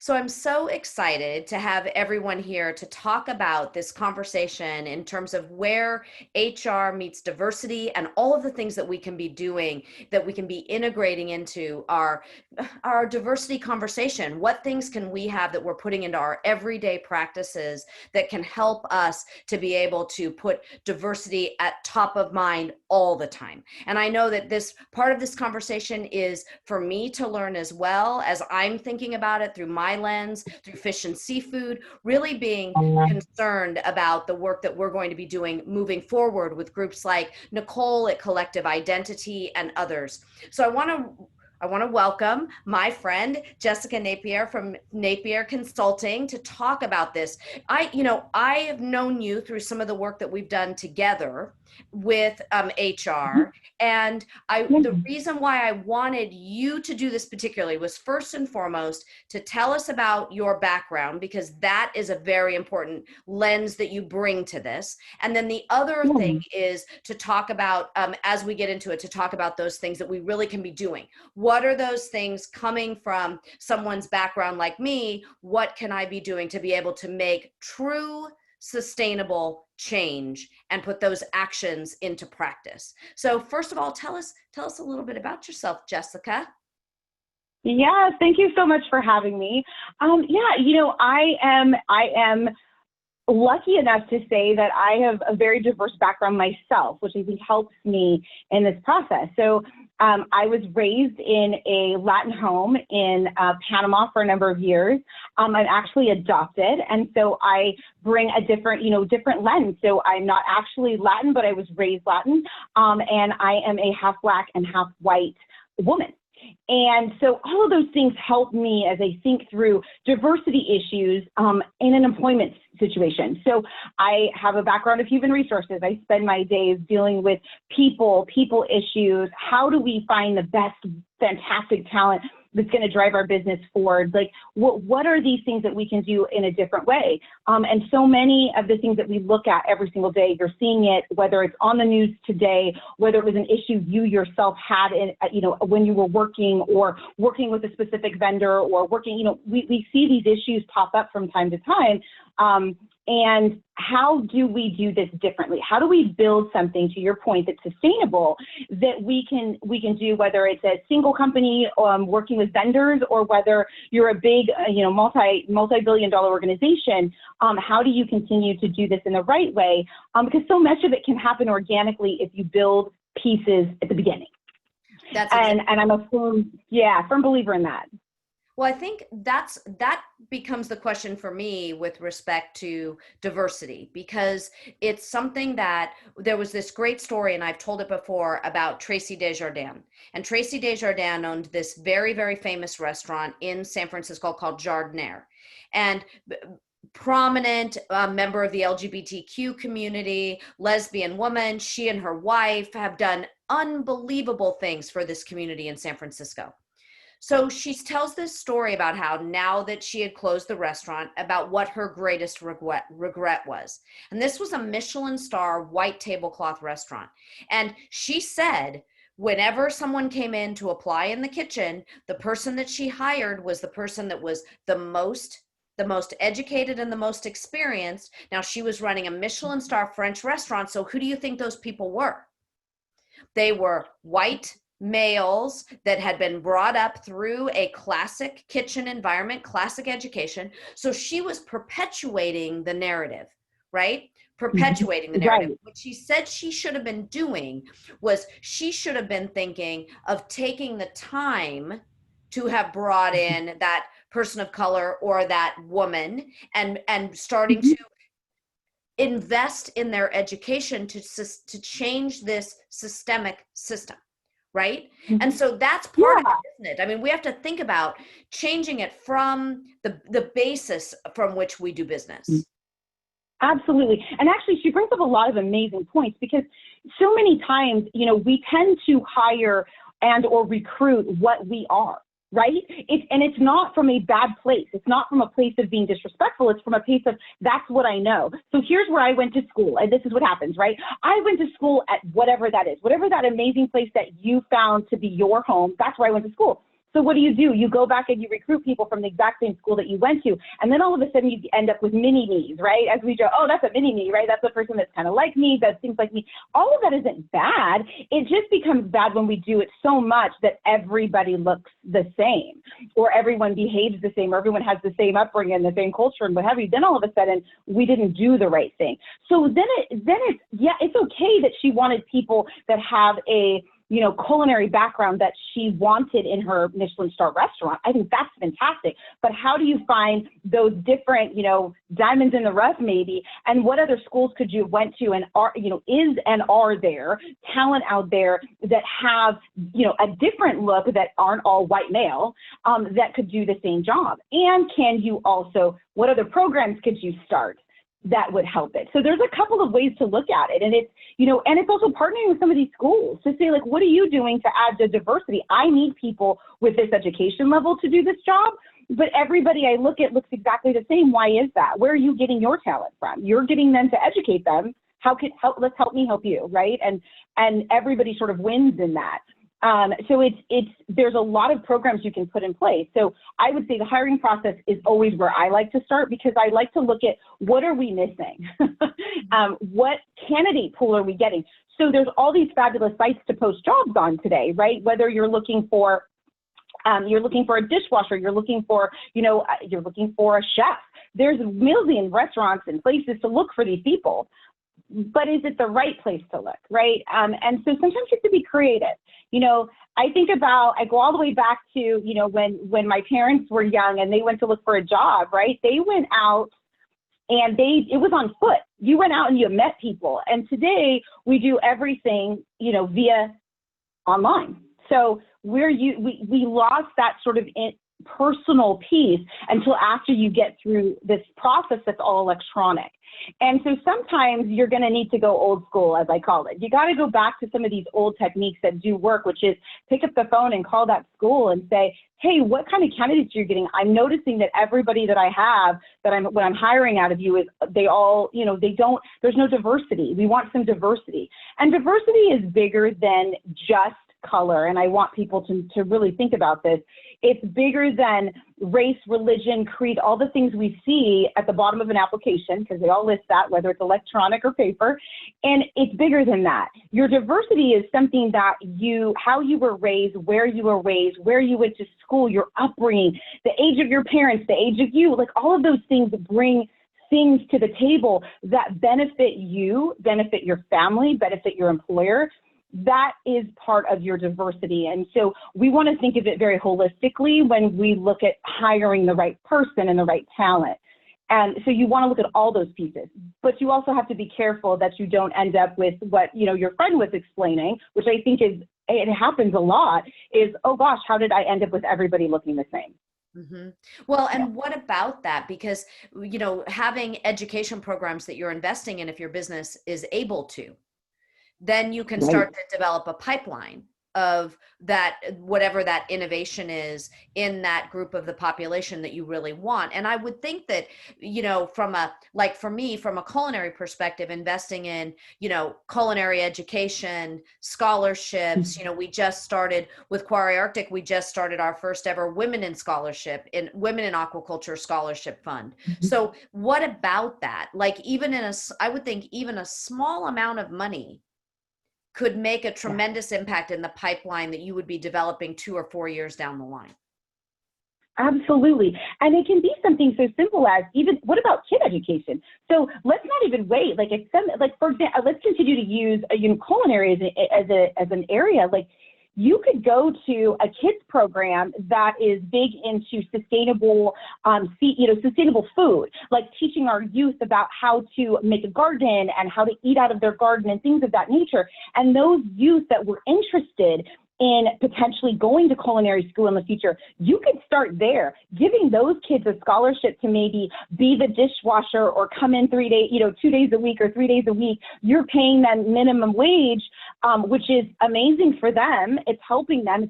So I'm so excited to have everyone here to talk about this conversation in terms of where HR meets diversity and all of the things that we can be doing, that we can be integrating into our diversity conversation. What things can we have that we're putting into our everyday practices that can help us to be able to put diversity at top of mind all the time? And I know that this part of this conversation is for me to learn as well as I'm thinking about it through my lens, through fish and seafood, really being concerned about the work that we're going to be doing moving forward with groups like Nicole at Collective Identity and others. So I want to welcome my friend Jessica Napier from Napier Consulting to talk about this. I have known you through some of the work that we've done together with HR, and the reason why I wanted you to do this particularly was first and foremost to tell us about your background, because that is a very important lens that you bring to this. And then the other thing is to talk about, as we get into it, to talk about those things that we really can be doing. What are those things coming from someone's background like me? What can I be doing to be able to make true sustainable change and put those actions into practice? So first of all, tell us a little bit about yourself, Jessica. Yeah, thank you so much for having me. I am lucky enough to say that I have a very diverse background myself, which I think helps me in this process. So I was raised in a Latin home in Panama for a number of years. I'm actually adopted, and so I bring a different lens. So I'm not actually Latin, but I was raised Latin, and I am a half Black and half white woman. And so all of those things help me as I think through diversity issues in an employment situation. So I have a background of human resources. I spend my days dealing with people issues. How do we find the best, fantastic talent that's going to drive our business forward? Like, what are these things that we can do in a different way? And so many of the things that we look at every single day, you're seeing it, whether it's on the news today, whether it was an issue you yourself had in, when you were working or working with a specific vendor or working, we see these issues pop up from time to time. And how do we do this differently? How do we build something, to your point, that's sustainable, that we can do, whether it's a single company working with vendors or whether you're a big, multi-billion-dollar organization? How do you continue to do this in the right way? Because so much of it can happen organically if you build pieces at the beginning. And I'm a firm believer in that. Well, I think that becomes the question for me with respect to diversity, because it's something that there was this great story, and I've told it before, about Tracy Des Jardins. And Tracy Des Jardins owned this very, very famous restaurant in San Francisco called Jardiniere. And prominent member of the LGBTQ community, lesbian woman, she and her wife have done unbelievable things for this community in San Francisco. So she tells this story about how, now that she had closed the restaurant, about what her greatest regret was. And this was a Michelin star white tablecloth restaurant. And she said, whenever someone came in to apply in the kitchen, the person that she hired was the person that was the most educated and the most experienced. Now, she was running a Michelin star French restaurant. So who do you think those people were? They were white males that had been brought up through a classic kitchen environment, classic education. So she was perpetuating the narrative, right? Perpetuating the narrative. Right. What she said she should have been doing was she should have been thinking of taking the time to have brought in that person of color or that woman and starting to invest in their education to change this systemic system. Right? And so that's part of it, isn't it? I mean, we have to think about changing it from the basis from which we do business. Absolutely. And actually, she brings up a lot of amazing points, because so many times, we tend to hire and or recruit what we are. Right? It's not from a bad place. It's not from a place of being disrespectful. It's from a place of, that's what I know. So here's where I went to school, and this is what happens, right? I went to school at whatever that is, whatever that amazing place that you found to be your home. That's where I went to school. So what do? You go back and you recruit people from the exact same school that you went to, and then all of a sudden you end up with mini-me's, right? As we go, oh, that's a mini-me, right? That's a person that's kind of like me, that seems like me. All of that isn't bad. It just becomes bad when we do it so much that everybody looks the same, or everyone behaves the same, or everyone has the same upbringing, the same culture, and what have you. Then all of a sudden we didn't do the right thing. So then it's okay that she wanted people that have a culinary background that she wanted in her Michelin star restaurant. I think that's fantastic. But how do you find those different, diamonds in the rough maybe, and what other schools could you have went to and are there talent out there that have, a different look, that aren't all white male, that could do the same job? And can you also, what other programs could you start that would help it? So there's a couple of ways to look at it. And it's, and it's also partnering with some of these schools to say, like, what are you doing to add the diversity? I need people with this education level to do this job, but everybody I look at looks exactly the same. Why is that? Where are you getting your talent from? You're getting them to educate them. Let's help me help you, right? And everybody sort of wins in that. So there's a lot of programs you can put in place. So I would say the hiring process is always where I like to start, because I like to look at what are we missing? What candidate pool are we getting? So there's all these fabulous sites to post jobs on today, right? Whether you're looking for a dishwasher, you're looking for a chef. There's a million restaurants and places to look for these people. But is it the right place to look, right? And so sometimes you have to be creative. I go all the way back to, when my parents were young and they went to look for a job, right? They went out and it was on foot. You went out and you met people. And today we do everything, via online. So we lost that sort of personal piece until after you get through this process that's all electronic. And so sometimes you're going to need to go old school, as I call it. You got to go back to some of these old techniques that do work, which is pick up the phone and call that school and say, hey, what kind of candidates you're getting? I'm noticing that everybody that I have when I'm hiring out of you is they all, there's no diversity. We want some diversity. And diversity is bigger than just color. And I want people to really think about this. It's bigger than race, religion, creed, all the things we see at the bottom of an application, because they all list that, whether it's electronic or paper. And it's bigger than that. Your diversity is something that how you were raised, where you were raised, where you went to school, your upbringing, the age of your parents, the age of you, like all of those things bring things to the table that benefit you, benefit your family, benefit your employer. That is part of your diversity. And so we want to think of it very holistically when we look at hiring the right person and the right talent. And so you want to look at all those pieces, but you also have to be careful that you don't end up with what, your friend was explaining, which I think it happens a lot, is, oh gosh, how did I end up with everybody looking the same? Mm-hmm. Well, and what about that? Because, having education programs that you're investing in, if your business is able to, then you can start to develop a pipeline of that, whatever that innovation is in that group of the population that you really want. And I would think that, for me, from a culinary perspective, investing in, culinary education, scholarships, we just started with Quarry Arctic, we just started our first ever Women in Women in Aquaculture Scholarship Fund. So what about that? Like I would think even a small amount of money could make a tremendous impact in the pipeline that you would be developing 2 or 4 years down the line. Absolutely. And it can be something so simple as what about kid education? So let's not even wait. For example, let's continue to use culinary as an area. Like, you could go to a kids program that is big into sustainable, sustainable food, like teaching our youth about how to make a garden and how to eat out of their garden and things of that nature. And those youth that were interested in potentially going to culinary school in the future, you could start there, giving those kids a scholarship to maybe be the dishwasher or come in 3 days, 2 days a week or 3 days a week. You're paying them minimum wage, which is amazing for them. It's helping them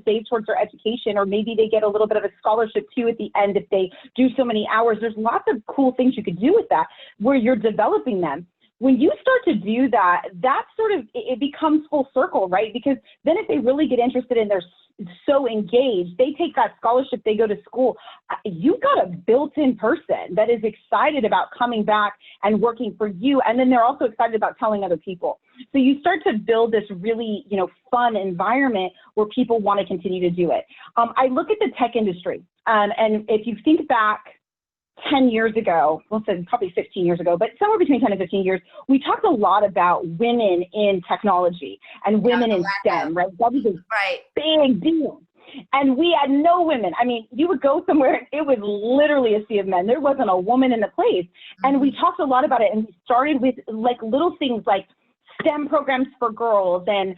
save towards their education, or maybe they get a little bit of a scholarship too at the end if they do so many hours. There's lots of cool things you could do with that where you're developing them. when you start to do that, that sort of, it becomes full circle, right? Because then if they really get interested and they're so engaged, they take that scholarship, they go to school, you've got a built-in person that is excited about coming back and working for you. And then they're also excited about telling other people. So you start to build this really, fun environment where people want to continue to do it. I look at the tech industry, and if you think back 10 years ago, well, probably 15 years ago, but somewhere between 10 and 15 years, we talked a lot about women in technology and women in STEM, right? That was a big deal. And we had no women. I mean, you would go somewhere, it was literally a sea of men. There wasn't a woman in the place. And we talked a lot about it, and we started with like little things like STEM programs for girls, and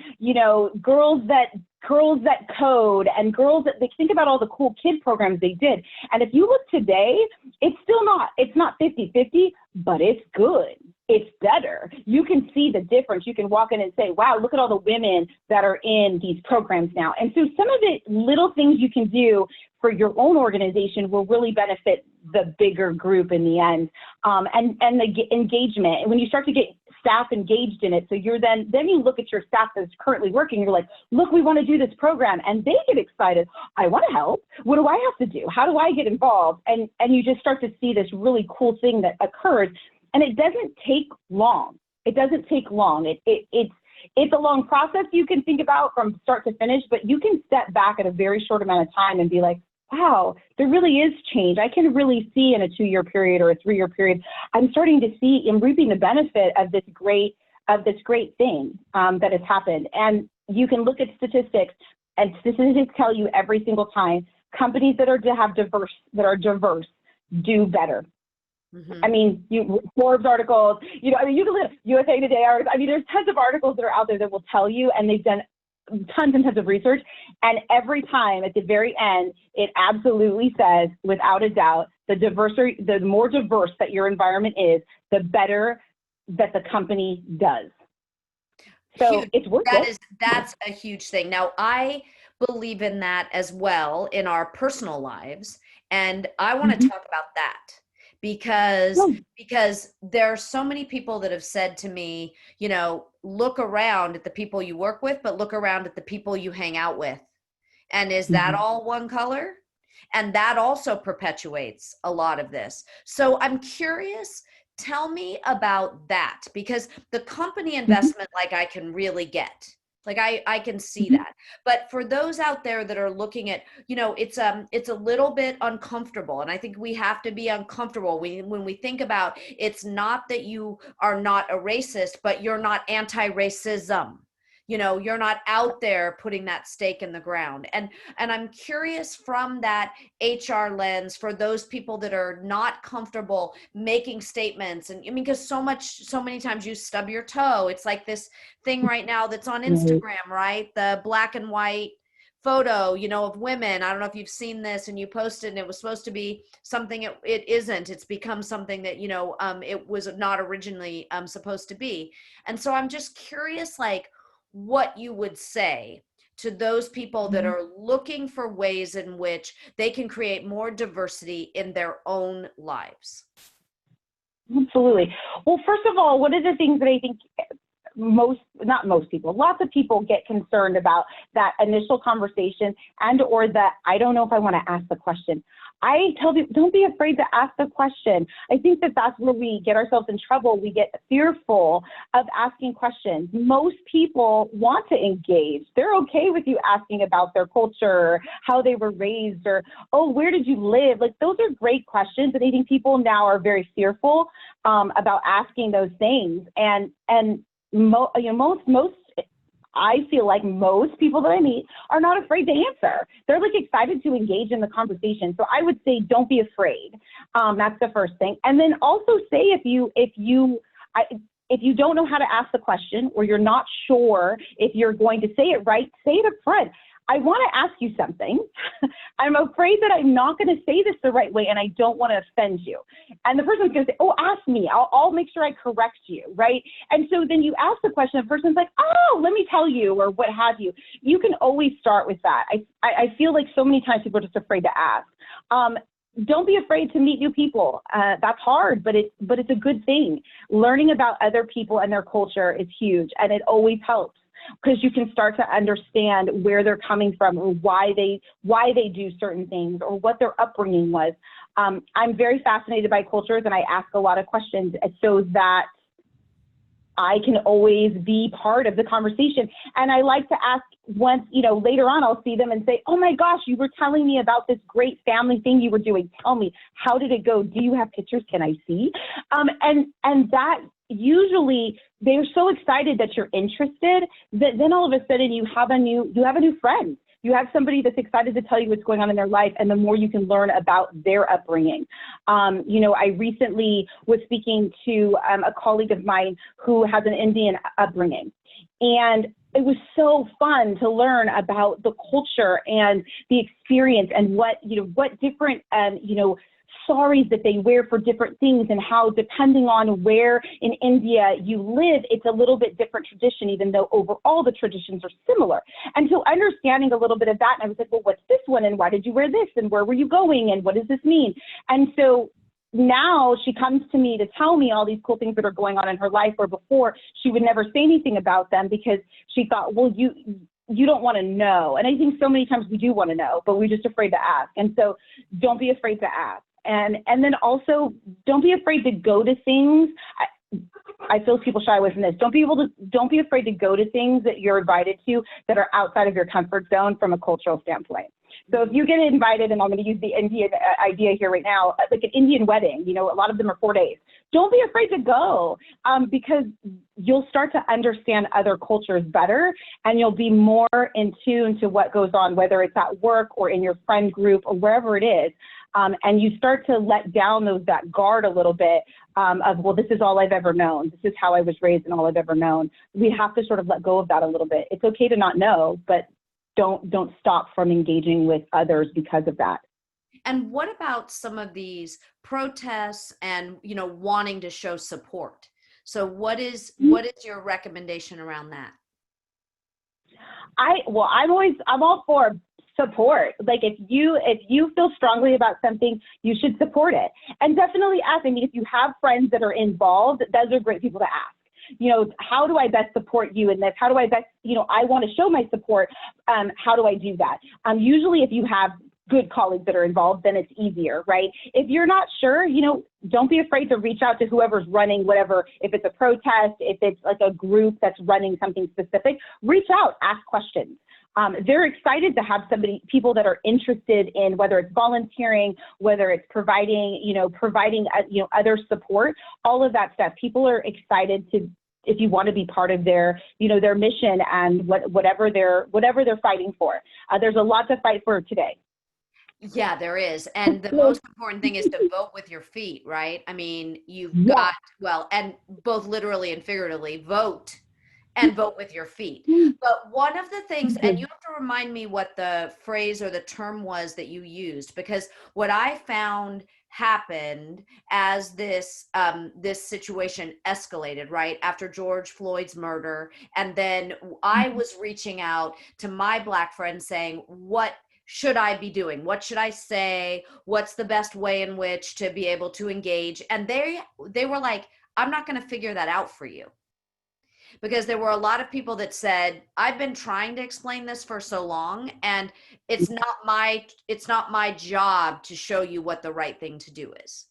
girls that code, and girls that, they think about all the cool kid programs they did. And if you look today, it's not 50-50, but it's good. It's better. You can see the difference. You can walk in and say, wow, look at all the women that are in these programs now. And so some of it, little things you can do for your own organization will really benefit the bigger group in the end. And the engagement. And when you start to get staff engaged in it, so you're then you look at your staff that's currently working, you're like, look, we want to do this program, and they get excited. I want to help. What do I have to do? How do I get involved? And you just start to see this really cool thing that occurs, and it doesn't take long. It doesn't take long. It's a long process you can think about from start to finish, but you can step back at a very short amount of time and be like, wow, there really is change. I can really see in a 2-year period or a 3-year period, I'm starting to see and reaping the benefit of this great thing that has happened. And you can look at statistics, and statistics tell you every single time companies that are diverse do better. I mean, Forbes articles, you can look at USA Today articles. I mean, there's tons of articles that are out there that will tell you, and they've done tons and tons of research. And every time at the very end, it absolutely says, without a doubt, the more diverse that your environment is, the better that the company does. So huge. It's worth it. That's a huge thing. Now, I believe in that as well in our personal lives. And I want to talk about that. Because there are so many people that have said to me, look around at the people you work with, but look around at the people you hang out with. And is that all one color? And that also perpetuates a lot of this. So I'm curious, tell me about that, because the company investment, like, I can really get. Like I can see that. But for those out there that are looking at, it's a little bit uncomfortable. And I think we have to be uncomfortable when we think about, it's not that you are not a racist, but you're not anti-racism. You're not out there putting that stake in the ground. And I'm curious from that HR lens for those people that are not comfortable making statements. And I mean, because so many times you stub your toe. It's like this thing right now that's on Instagram, right? The black and white photo, of women. I don't know if you've seen this, and you posted, and it was supposed to be something it isn't. It's become something that, it was not originally supposed to be. And so I'm just curious, like, what you would say to those people that are looking for ways in which they can create more diversity in their own lives. Absolutely. Well, first of all, one of the things that I think lots of people get concerned about that initial conversation or that I don't know if I want to ask the question. I tell people, don't be afraid to ask the question. I think that's where we get ourselves in trouble. We get fearful of asking questions. Most people want to engage. They're okay with you asking about their culture, how they were raised, or, oh, where did you live? Like, those are great questions. And I think people now are very fearful about asking those things. And I feel like most people that I meet are not afraid to answer. They're like excited to engage in the conversation. So I would say, don't be afraid. That's the first thing. And then also say, if you don't know how to ask the question, or you're not sure if you're going to say it right, say it up front. I want to ask you something. I'm afraid that I'm not going to say this the right way, and I don't want to offend you. And the person's going to say, oh, ask me. I'll make sure I correct you, right? And so then you ask the question, the person's like, oh, let me tell you, or what have you. You can always start with that. I feel like so many times people are just afraid to ask. don't be afraid to meet new people. That's hard, but it's a good thing. Learning about other people and their culture is huge, and it always helps because you can start to understand where they're coming from or why they do certain things or what their upbringing was. I'm very fascinated by cultures, and I ask a lot of questions so that I can always be part of the conversation. And I like to ask once, later on, I'll see them and say, oh my gosh, you were telling me about this great family thing you were doing. Tell me, how did it go? Do you have pictures? Can I see? And that usually they're so excited that you're interested that then all of a sudden you have a new friend. You have somebody that's excited to tell you what's going on in their life, and the more you can learn about their upbringing. I recently was speaking to a colleague of mine who has an Indian upbringing, and it was so fun to learn about the culture and the experience and what different, saris that they wear for different things, and how depending on where in India you live, it's a little bit different tradition, even though overall the traditions are similar. And so understanding a little bit of that, and I was like, well, what's this one? And why did you wear this? And where were you going? And what does this mean? And so now she comes to me to tell me all these cool things that are going on in her life, where before she would never say anything about them because she thought, well, you don't want to know. And I think so many times we do want to know, but we're just afraid to ask. And so don't be afraid to ask. And then also don't be afraid to go to things. I feel people shy away from this. Don't be afraid to go to things that you're invited to that are outside of your comfort zone from a cultural standpoint. So if you get invited, and I'm going to use the Indian idea here right now, like an Indian wedding, a lot of them are 4 days. Don't be afraid to go because you'll start to understand other cultures better, and you'll be more in tune to what goes on, whether it's at work or in your friend group or wherever it is. And you start to let down that guard a little bit of, well, this is all I've ever known. This is how I was raised and all I've ever known. We have to sort of let go of that a little bit. It's okay to not know, but don't stop from engaging with others because of that. And what about some of these protests and, wanting to show support? So what is your recommendation around that? I'm all for support. Like if you feel strongly about something, you should support it. And definitely ask. I mean, if you have friends that are involved, those are great people to ask. How do I best support you in this? How do I best, I want to show my support. How do I do that? Usually if you have good colleagues that are involved, then it's easier, right? If you're not sure, don't be afraid to reach out to whoever's running whatever. If it's a protest, if it's like a group that's running something specific, reach out, ask questions. They're excited to have people that are interested in whether it's volunteering, whether it's providing other support, all of that stuff. People are excited if you want to be part of their mission and whatever they're fighting for. There's a lot to fight for today. Yeah, there is. And the most important thing is to vote with your feet, right? I mean, you've got, and both literally and figuratively, vote with your feet. But one of the things, and you have to remind me what the phrase or the term was that you used, because what I found happened as this situation escalated, right, after George Floyd's murder, and then I was reaching out to my Black friends saying, what should I be doing? What should I say? What's the best way in which to be able to engage? And they were like, I'm not going to figure that out for you. Because there were a lot of people that said, I've been trying to explain this for so long, and it's not my job to show you what the right thing to do is.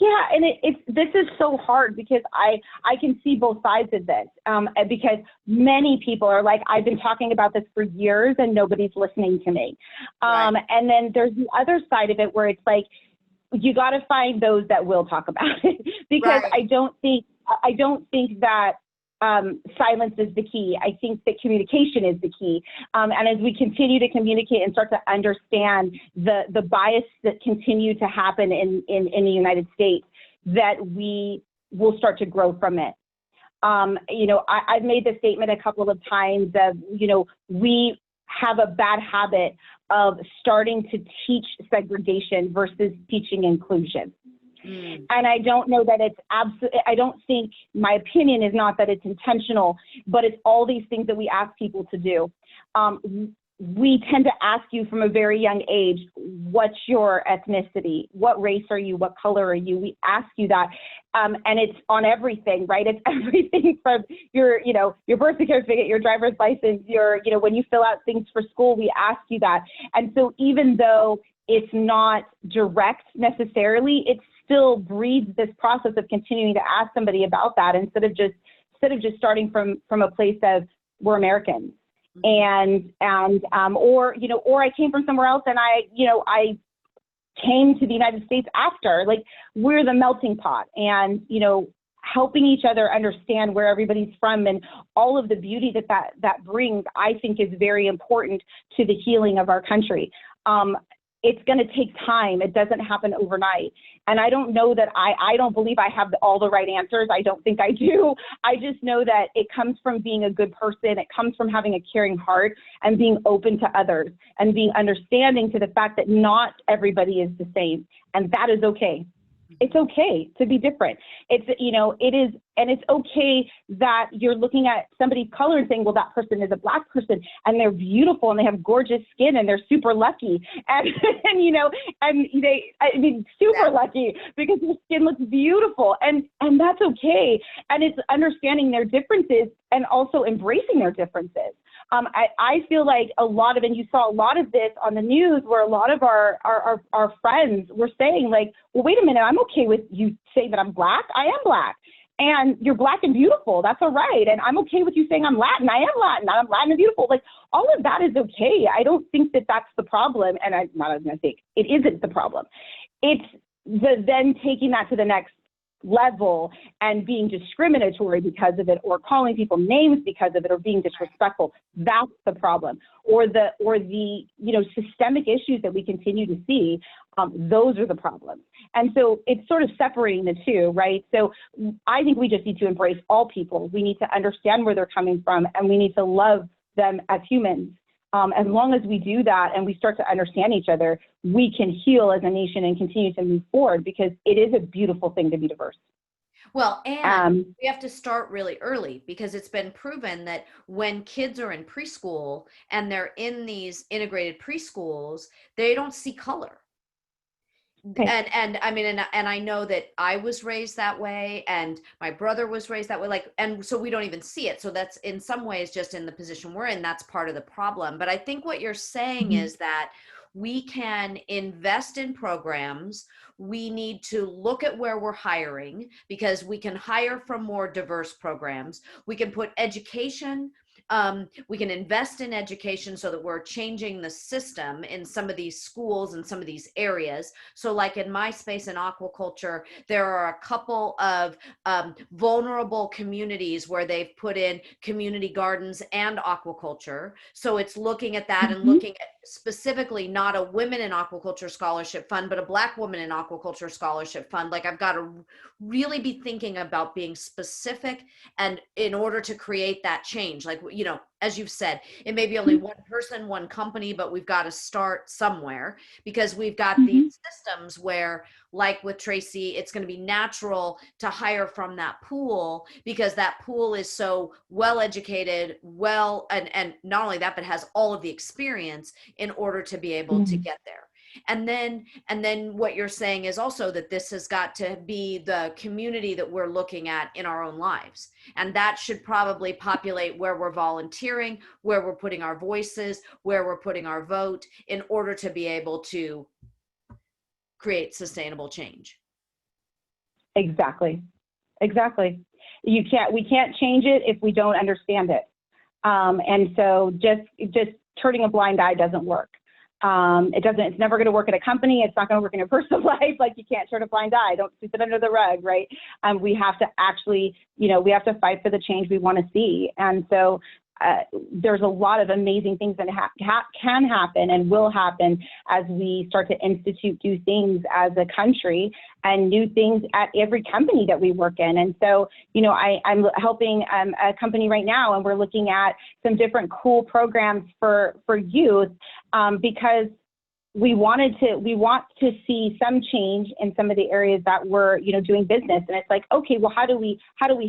Yeah, and this is so hard because I can see both sides of this because many people are like, I've been talking about this for years and nobody's listening to me. Right. And then there's the other side of it where it's like, you got to find those that will talk about it because right. I don't think that silence is the key. I think that communication is the key. And as we continue to communicate and start to understand the bias that continue to happen in the United States, that we will start to grow from it. I've made this statement a couple of times of, we have a bad habit of starting to teach segregation versus teaching inclusion. And I don't know that it's I don't think, my opinion is not that it's intentional, but it's all these things that we ask people to do. We tend to ask you from a very young age, what's your ethnicity? What race are you? What color are you? We ask you that. And it's on everything, right? It's everything from your, your birth certificate, your driver's license, when you fill out things for school, we ask you that. And so even though it's not direct necessarily, it still breeds this process of continuing to ask somebody about that instead of just starting from a place of we're Americans. And or I came from somewhere else and I came to the United States after. Like, we're the melting pot, and helping each other understand where everybody's from and all of the beauty that brings, I think, is very important to the healing of our country. It's going to take time. It doesn't happen overnight. And I don't know that I don't believe I have all the right answers. I don't think I do. I just know that it comes from being a good person. It comes from having a caring heart and being open to others and being understanding to the fact that not everybody is the same. And that is okay. It's okay to be different. It is, and it's okay that you're looking at somebody's color and saying, well, that person is a Black person and they're beautiful and they have gorgeous skin and they're super lucky. And, super lucky because their skin looks beautiful, and that's okay. And it's understanding their differences and also embracing their differences. I feel like and you saw a lot of this on the news where a lot of our friends were saying, like, well, wait a minute, I'm okay with you saying that I'm Black. I am Black. And you're Black and beautiful. That's all right. And I'm okay with you saying I'm Latin. I am Latin. I'm Latin and beautiful. Like, all of that is okay. I don't think that that's the problem. And I'm not going to think it isn't the problem. It's then taking that to the next level and being discriminatory because of it, or calling people names because of it, or being disrespectful. That's the problem. Or the systemic issues that we continue to see. Those are the problems. And so it's sort of separating the two, right? So I think we just need to embrace all people. We need to understand where they're coming from, and we need to love them as humans. As long as we do that and we start to understand each other, we can heal as a nation and continue to move forward, because it is a beautiful thing to be diverse. Well, and we have to start really early, because it's been proven that when kids are in preschool and they're in these integrated preschools, they don't see color. Okay. And I mean, and I know that I was raised that way, and my brother was raised that way, and so we don't even see it. So that's in some ways just in the position we're in, that's part of the problem. But I think what you're saying is that we can invest in programs. We need to look at where we're hiring, because we can hire from more diverse programs. We can put education, we can invest in education so that we're changing the system in some of these schools and some of these areas. So like in my space in aquaculture, there are a couple of vulnerable communities where they've put in community gardens and aquaculture. So it's looking at that and looking at specifically not a women in aquaculture scholarship fund, but a Black woman in aquaculture scholarship fund. Like, I've got to really be thinking about being specific, and in order to create that change, like, as you've said, it may be only one person, one company, but we've got to start somewhere, because we've got these systems where, like with Tracy, it's going to be natural to hire from that pool, because that pool is so well educated, and not only that, but has all of the experience in order to be able to get there. And then what you're saying is also that this has got to be the community that we're looking at in our own lives. And that should probably populate where we're volunteering, where we're putting our voices, where we're putting our vote, in order to be able to create sustainable change. Exactly. We can't change it if we don't understand it. And so just turning a blind eye doesn't work. It's never going to work at a company. It's not going to work in your personal life. Like, you can't turn a blind eye. Don't sweep it under the rug, right? We have to actually, we have to fight for the change we want to see. And so there's a lot of amazing things that can happen and will happen as we start to institute new things as a country, and new things at every company that we work in. And so, I'm helping a company right now, and we're looking at some different cool programs for youth, because we want to see some change in some of the areas that we're, doing business. And it's like, okay, well, how do we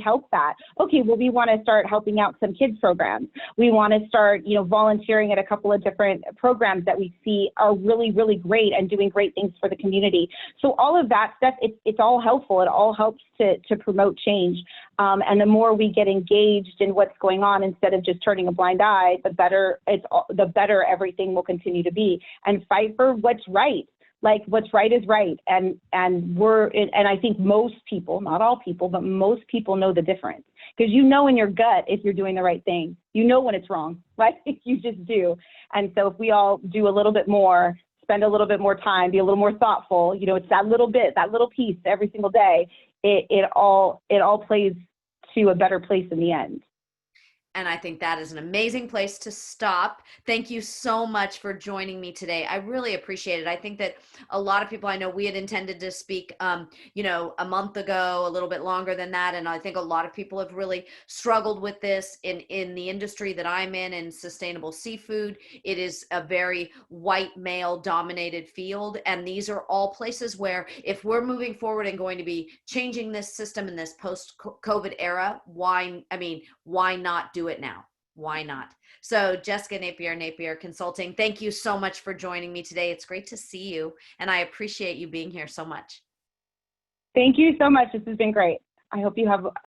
help that? Okay, well, we want to start helping out some kids programs. We want to start, volunteering at a couple of different programs that we see are really, really great and doing great things for the community. So all of that stuff, it's all helpful. It all helps to promote change. And the more we get engaged in what's going on instead of just turning a blind eye, the better everything will continue to be. And fight for what's right. Like, what's right is right. And I think most people, not all people, but most people know the difference, because in your gut if you're doing the right thing. When it's wrong, right? You just do. And so if we all do a little bit more, spend a little bit more time, be a little more thoughtful, it's that little bit, that little piece every single day, it all plays to a better place in the end. And I think that is an amazing place to stop. Thank you so much for joining me today. I really appreciate it. I think that a lot of people, I know we had intended to speak, a month ago, a little bit longer than that. And I think a lot of people have really struggled with this in the industry that I'm in sustainable seafood. It is a very white male dominated field. And these are all places where if we're moving forward and going to be changing this system in this post-COVID era, why not do it now? Why not? So Jessica Napier Consulting, thank you so much for joining me today. It's great to see you, and I appreciate you being here so much. Thank you so much. This has been great. I hope you have